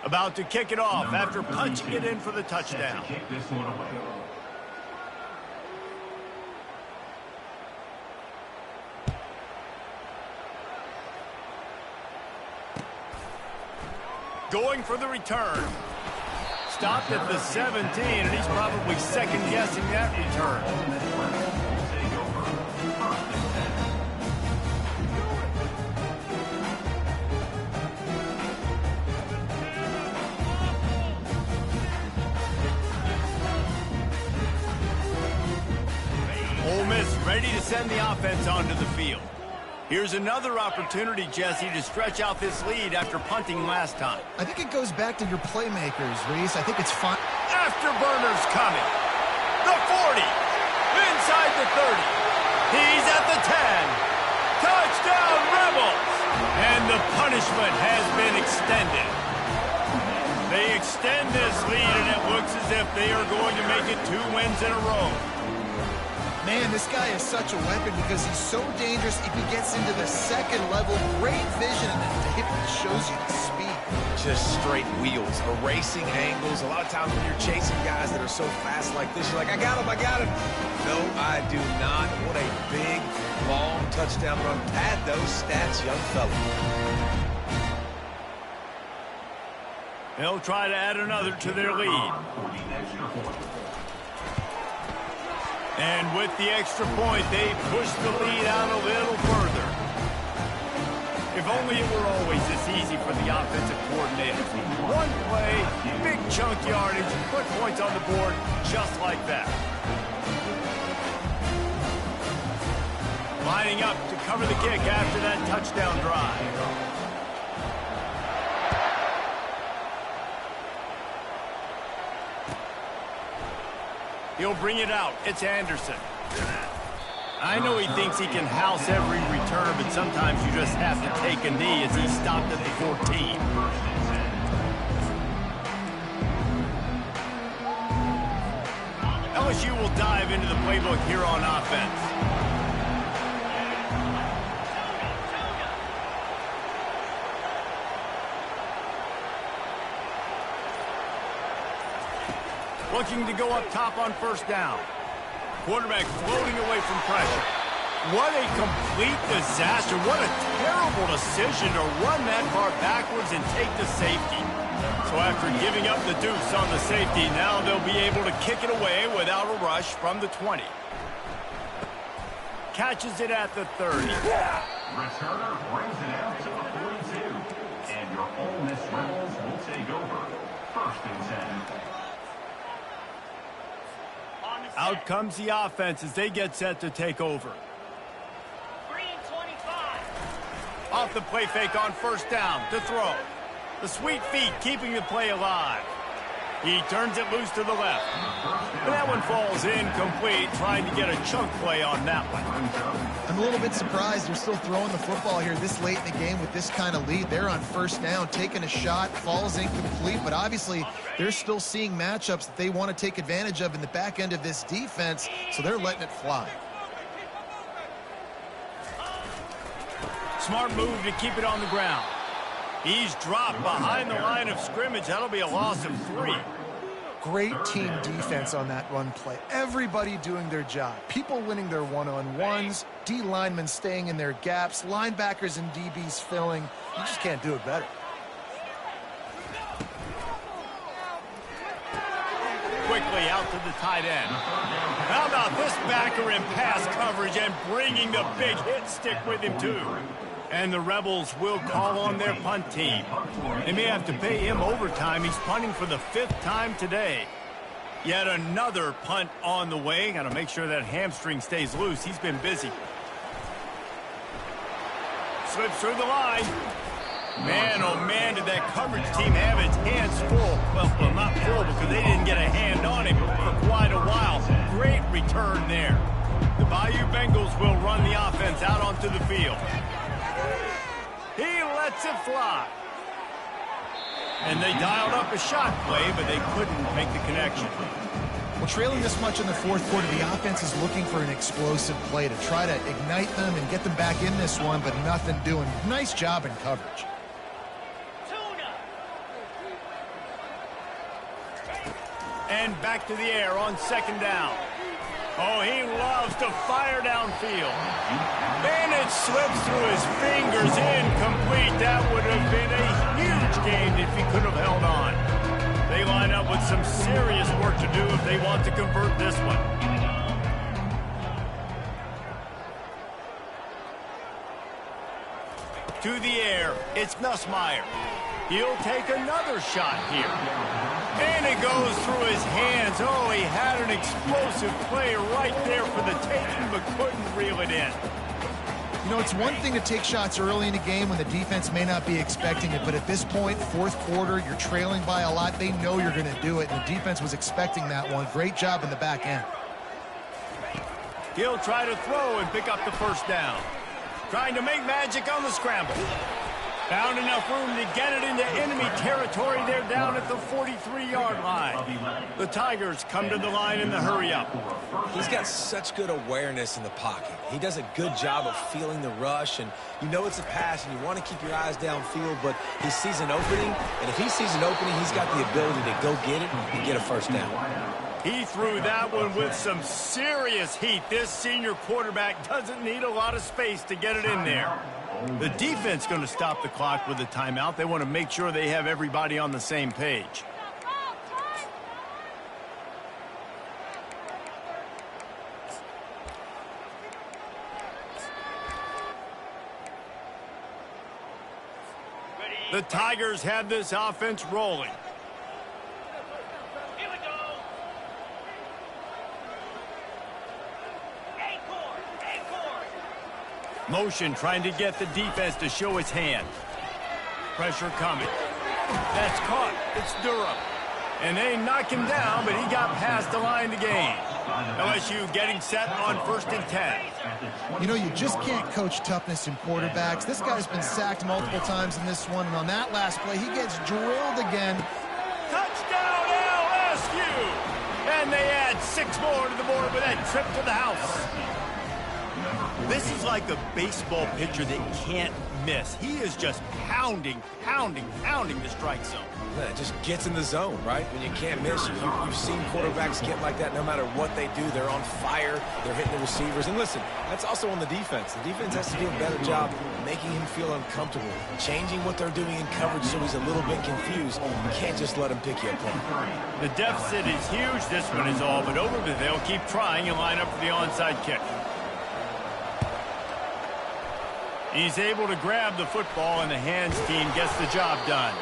About to kick it off after punching it in for the touchdown. Kick this one away. Going for the return. Stopped at the 17, and he's probably second-guessing that return. Ole Miss ready to send the offense onto the field. Here's another opportunity, Jesse, to stretch out this lead after punting last time. I think it goes back to your playmakers, Reese. I think it's fine. Afterburner's coming. The 40. Inside the 30. He's at the 10. Touchdown, Rebels! And the punishment has been extended. They extend this lead, and it looks as if they are going to make it 2 wins in a row. Man, this guy is such a weapon because he's so dangerous. If he gets into the second level, great vision, and it shows you the speed. Just straight wheels, erasing angles. A lot of times when you're chasing guys that are so fast like this, you're like, I got him, I got him. No, I do not. What a big, long touchdown run. Pad those stats, young fella. They'll try to add another to their lead. And with the extra point, they push the lead out a little further. If only it were always this easy for the offensive coordinator. One play, big chunk yardage, put points on the board just like that. Lining up to cover the kick after that touchdown drive. He'll bring it out. It's Anderson. I know he thinks he can house every return, but sometimes you just have to take a knee as he stopped at the 14. LSU will dive into the playbook here on offense. Looking to go up top on first down. Quarterback floating away from pressure. What a complete disaster. What a terrible decision to run that far backwards and take the safety. So after giving up the deuce on the safety, now they'll be able to kick it away without a rush from the 20. Catches it at the 30. Returner brings it out to the 42. And your Ole Miss Rebels will take over. 1st and 10. Out comes the offense as they get set to take over. 3 and 25. Off the play fake on first down to throw. The sweet feet keeping the play alive. He turns it loose to the left. And that one falls incomplete, trying to get a chunk play on that one. I'm a little bit surprised they're still throwing the football here this late in the game with this kind of lead. They're on first down, taking a shot, falls incomplete, but obviously they're still seeing matchups that they want to take advantage of in the back end of this defense, so they're letting it fly. Smart move to keep it on the ground. He's dropped behind the line of scrimmage. That'll be a loss of 3. Great team defense on that run play. Everybody doing their job. People winning their one-on-ones, D linemen staying in their gaps, linebackers and DBs filling. You just can't do it better. Quickly out to the tight end. How about this backer in pass coverage and bringing the big hit stick with him too? And the Rebels will call on their punt team. They may have to pay him overtime. He's punting for the 5th time today. Yet another punt on the way. Got to make sure that hamstring stays loose. He's been busy. Slips through the line. Man, oh man, did that coverage team have its hands full. Well, not full because they didn't get a hand on him for quite a while. Great return there. The Bayou Bengals will run the offense out onto the field. He lets it fly. And they dialed up a shot play, but they couldn't make the connection. Well, trailing this much in the 4th quarter, the offense is looking for an explosive play to try to ignite them and get them back in this one, but nothing doing. Nice job in coverage. And back to the air on 2nd down. Oh, he loves to fire downfield. And it slips through his fingers, incomplete. That would have been a huge gain if he could have held on. They line up with some serious work to do if they want to convert this one. To the air, it's Nussmeier. He'll take another shot here. And it goes through his hands. Oh, he had an explosive play right there for the taking, but couldn't reel it in. You know, it's one thing to take shots early in the game when the defense may not be expecting it, but at this point, 4th quarter, you're trailing by a lot. They know you're going to do it, and the defense was expecting that one. Great job in the back end. He'll try to throw and pick up the 1st down. Trying to make magic on the scramble. Found enough room to get it into enemy territory. They're down at the 43-yard line. The Tigers come to the line in the hurry-up. He's got such good awareness in the pocket. He does a good job of feeling the rush, and you know it's a pass, and you want to keep your eyes downfield, but he sees an opening, and if he sees an opening, he's got the ability to go get it and get a 1st down. He threw that one with some serious heat. This senior quarterback doesn't need a lot of space to get it in there. The defense going to stop the clock with a timeout. They want to make sure they have everybody on the same page. The Tigers have this offense rolling. Here we go. Motion trying to get the defense to show its hand. Pressure coming. That's caught. It's Durham. And they knock him down, but he got past the line to gain. LSU getting set on 1st and 10. You know, you just can't coach toughness in quarterbacks. This guy's been sacked multiple times in this one, and on that last play, he gets drilled again. Touchdown LSU! And they add 6 more to the board with that trip to the house. This is like a baseball pitcher that can't miss. He is just pounding the strike zone. It just gets in the zone, right? When you can't miss, you've seen quarterbacks get like that no matter what they do. They're on fire. They're hitting the receivers. And listen, that's also on the defense. The defense has to do a better job making him feel uncomfortable, changing what they're doing in coverage so he's a little bit confused. You can't just let him pick you apart. The deficit is huge. This one is all but over, but they'll keep trying and line up for the onside kick. He's able to grab the football, and the hands team gets the job done.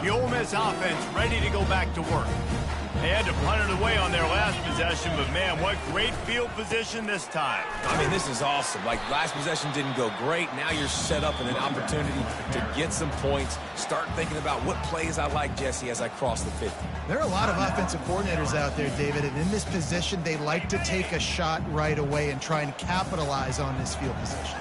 The Ole Miss offense ready to go back to work. They had to punt it away on their last possession, but man, what great field position this time. I mean, this is awesome. Like, last possession didn't go great. Now you're set up in an opportunity to get some points. Start thinking about what plays I like, Jesse, as I cross the 50. There are a lot of offensive coordinators out there, David, and in this position, they like to take a shot right away and try and capitalize on this field position.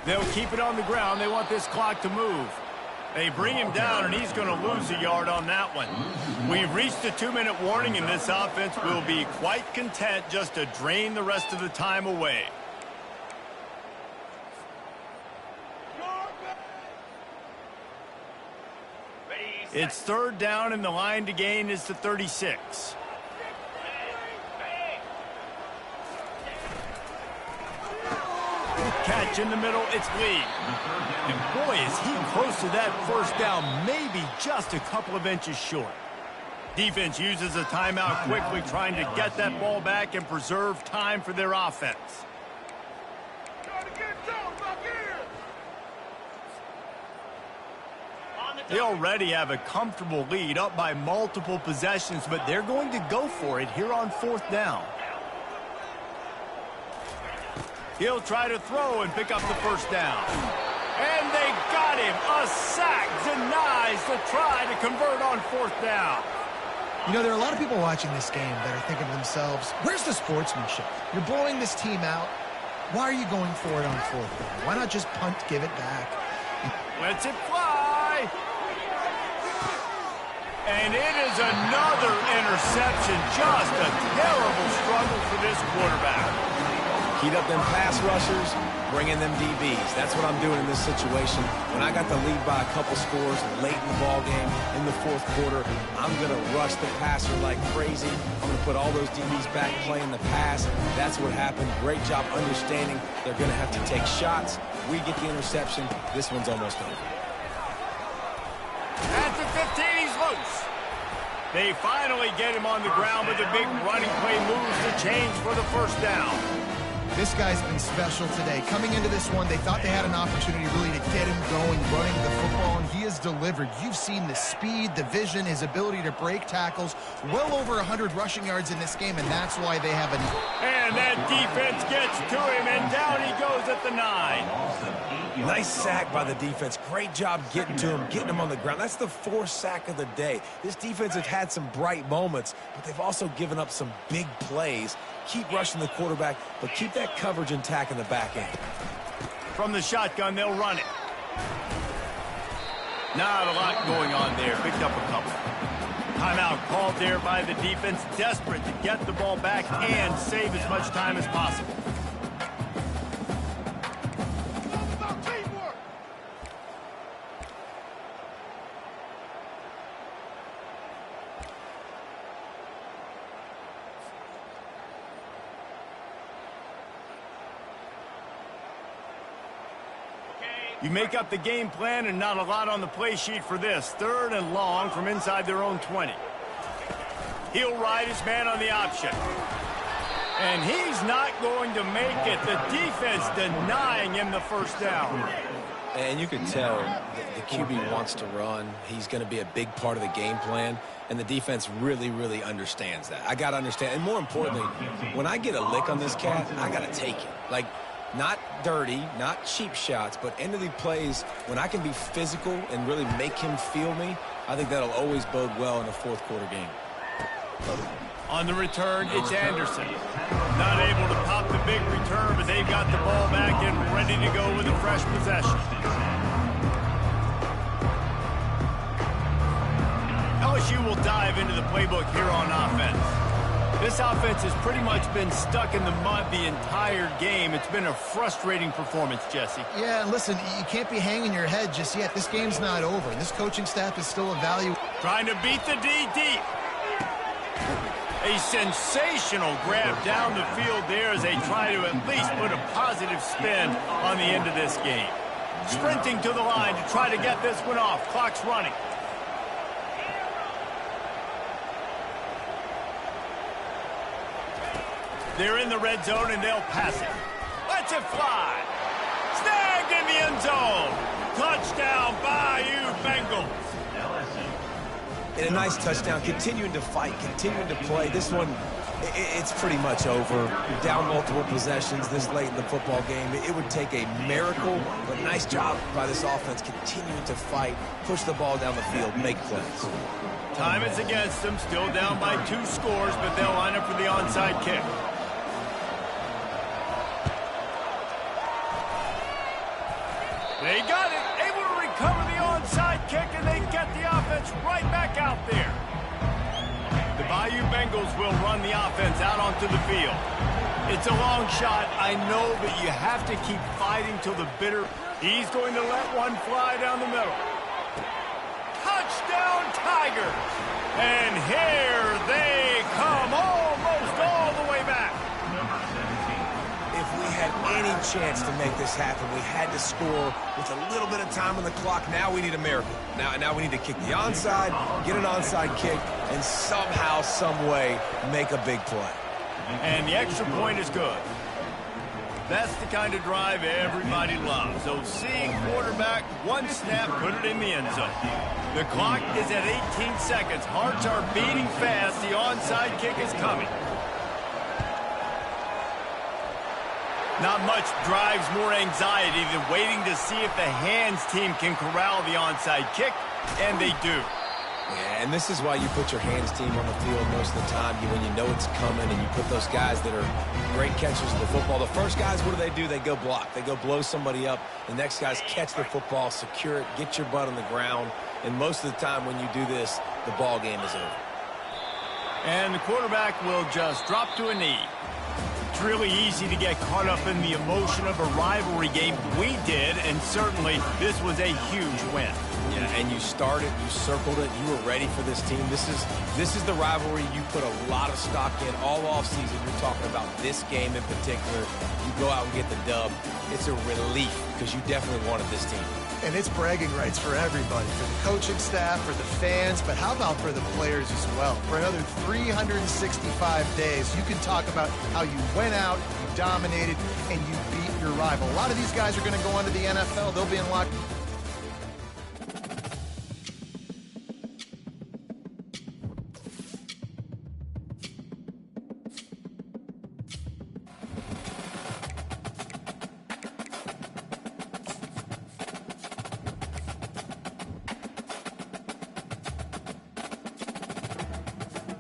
They'll keep it on the ground. They want this clock to move. They bring him down, and he's going to lose a yard on that one. We've reached the 2-minute warning, and this offense will be quite content just to drain the rest of the time away. It's 3rd down, and the line to gain is the 36. Catch in the middle, it's Lee. And boy, is he close to that 1st down, maybe just a couple of inches short. Defense uses a timeout quickly, trying to get that ball back and preserve time for their offense. They already have a comfortable lead, up by multiple possessions, but they're going to go for it here on 4th down. He'll try to throw and pick up the 1st down. And they got him. A sack denies the try to convert on 4th down. You know, there are a lot of people watching this game that are thinking to themselves, where's the sportsmanship? You're blowing this team out. Why are you going for it on 4th down? Why not just punt, give it back? Lets it fly. And it is another interception. Just a terrible struggle for this quarterback. Heat up them pass rushers, bring in them DBs. That's what I'm doing in this situation. When I got the lead by a couple scores late in the ball game in the 4th quarter, I'm going to rush the passer like crazy. I'm going to put all those DBs back playing the pass. That's what happened. Great job understanding they're going to have to take shots. We get the interception. This one's almost over. At the 15, he's loose. They finally get him on the ground, but the big running play moves the change for the 1st down. This guy's been special today. Coming into this one, they thought they had an opportunity really to get him going, running the football, and he has delivered. You've seen the speed, the vision, his ability to break tackles. Well over 100 rushing yards in this game, and that's why they have a... And that defense gets to him, and down he goes at the 9. Nice sack by the defense. Great job getting to him, getting him on the ground. That's the 4th sack of the day. This defense has had some bright moments, but they've also given up some big plays. Keep rushing the quarterback, but keep that coverage intact in the back end. From the shotgun, they'll run it. Not a lot going on there. Picked up a couple. Timeout called there by the defense, desperate to get the ball back and save as much time as possible. You make up the game plan and not a lot on the play sheet for this. 3rd and long from inside their own 20. He'll ride his man on the option. And he's not going to make it. The defense denying him the 1st down. And you can tell the QB wants to run. He's going to be a big part of the game plan, and the defense really, really understands that. I got to understand. And more importantly, when I get a lick on this cat, I got to take it. Like, not dirty, not cheap shots, but end of the plays, when I can be physical and really make him feel me, I think that'll always bode well in a fourth quarter game. On the return, it's Anderson. Not able to pop the big return, but they've got the ball back and ready to go with a fresh possession. LSU will dive into the playbook here on offense. This offense has pretty much been stuck in the mud the entire game. It's been a frustrating performance, Jesse. Yeah, and listen, you can't be hanging your head just yet. This game's not over. This coaching staff is still evaluating. Trying to beat the D deep. A sensational grab down the field there as they try to at least put a positive spin on the end of this game. Sprinting to the line to try to get this one off. Clock's running. They're in the red zone and they'll pass it. Let's it fly. Snagged in the end zone. Touchdown, Bayou Bengals. And a nice touchdown, continuing to fight, continuing to play. This one, it's pretty much over. Down multiple possessions this late in the football game. It would take a miracle, but nice job by this offense continuing to fight, push the ball down the field, make plays. Time is against them, still down by 2 scores, but they'll line up for the onside kick. They got it, able to recover the onside kick, and they get the offense right back out there. The Bayou Bengals will run the offense out onto the field. It's a long shot, I know, but you have to keep fighting till the bitter. He's going to let one fly down the middle. Touchdown, Tigers! And here they come, almost all the way back. If we had any chance to make this happen, we had to score with a little bit of time on the clock. Now we need a miracle. Now we need to kick the onside, get an onside kick, and somehow, some way, make a big play. And the extra point is good. That's the kind of drive everybody loves. So seeing quarterback, one snap, put it in the end zone. The clock is at 18 seconds. Hearts are beating fast. The onside kick is coming. Not much drives more anxiety than waiting to see if the hands team can corral the onside kick, and they do. Yeah, and this is why you put your hands team on the field most of the time when you know it's coming, and you put those guys that are great catchers of the football. The first guys, what do? They go block. They go blow somebody up. The next guys catch the football, secure it, get your butt on the ground. And most of the time when you do this, the ball game is over. And the quarterback will just drop to a knee. It's really easy to get caught up in the emotion of a rivalry game. We did, and certainly this was a huge win. Yeah, and you started, you circled it, you were ready for this team. This is the rivalry you put a lot of stock in all offseason. You're talking about this game in particular. You go out and get the dub. It's a relief because you definitely wanted this team. And it's bragging rights for everybody, for the coaching staff, for the fans, but how about for the players as well? For another 365 days, you can talk about how you went out, you dominated, and you beat your rival. A lot of these guys are going to go on to the NFL. They'll be in lock.